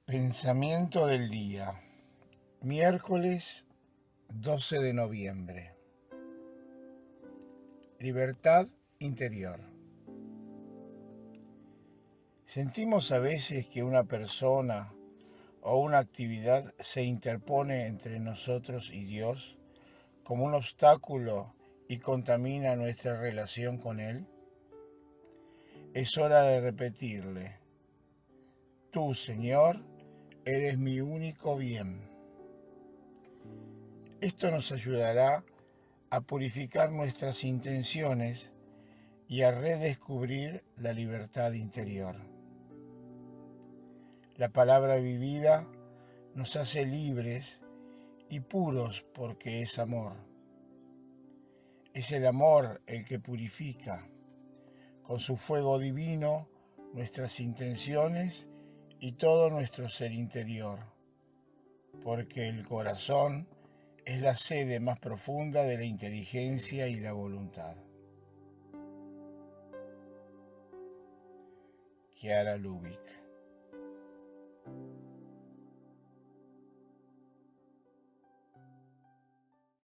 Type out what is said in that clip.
Pensamiento del día, miércoles 12 de noviembre. Libertad interior. Sentimos a veces que una persona o una actividad se interpone entre nosotros y Dios como un obstáculo y contamina nuestra relación con Él. Es hora de repetirle: tú, Señor, eres mi único bien. Esto nos ayudará a purificar nuestras intenciones y a redescubrir la libertad interior. La palabra vivida nos hace libres y puros porque es amor. Es el amor el que purifica, con su fuego divino, nuestras intenciones y todo nuestro ser interior, porque el corazón es la sede más profunda de la inteligencia y la voluntad. Chiara Lubick.